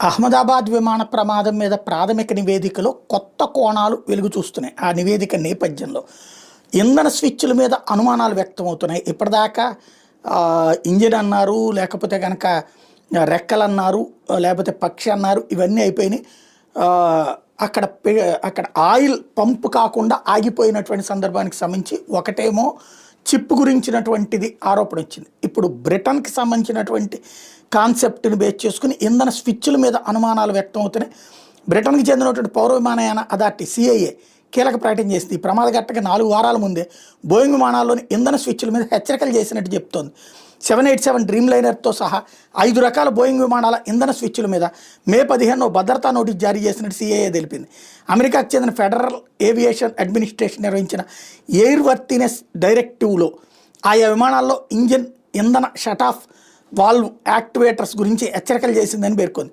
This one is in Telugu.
అహ్మదాబాద్ విమాన ప్రమాదం మీద ప్రాథమిక నివేదికలో కొత్త కోణాలు వెలుగు చూస్తున్నాయి. ఆ నివేదిక నేపథ్యంలో ఇంధన స్విచ్ల మీద అనుమానాలు వ్యక్తమవుతున్నాయి. ఇప్పటిదాకా ఇంజిన్ అన్నారు, లేకపోతే కనుక రెక్కలు అన్నారు, లేకపోతే పక్షి అన్నారు, ఇవన్నీ అయిపోయినాయి. అక్కడ ఆయిల్ పంప్ కాకుండా ఆగిపోయినటువంటి సందర్భానికి సంబంధించి ఒకటేమో చిప్ గురించినటువంటిది ఆరోపణ వచ్చింది. ఇప్పుడు బ్రిటన్కి సంబంధించినటువంటి కాన్సెప్ట్ని బేస్ చేసుకుని ఇంధన స్విచ్ల మీద అనుమానాలు వ్యక్తం అవుతున్నాయి. బ్రిటన్కి చెందినటువంటి పౌర విమానయాన అథారిటీ సిఐఏ కీలక ప్రకటన చేసింది. ఈ ప్రమాద ఘట్టక 4 వారాల ముందే బోయింగ్ విమానాల్లోని ఇంధన స్విచ్ల మీద హెచ్చరికలు చేసినట్టు చెప్తోంది. 787 డ్రీమ్ లైనర్తో సహా 5 రకాల బోయింగ్ విమానాల ఇంధన స్విచ్ల మీద మే 15 భద్రతా నోటీస్ జారీ చేసినట్టు సిఐఏ తెలిపింది. అమెరికాకు చెందిన ఫెడరల్ ఏవియేషన్ అడ్మినిస్ట్రేషన్ నిర్వహించిన ఎయిర్ వర్తినెస్ డైరెక్టివ్లో ఆయా విమానాల్లో ఇంధన షట్ ఆఫ్ వాల్వ్ యాక్టివేటర్స్ గురించి హెచ్చరికలు చేసిందని పేర్కొంది.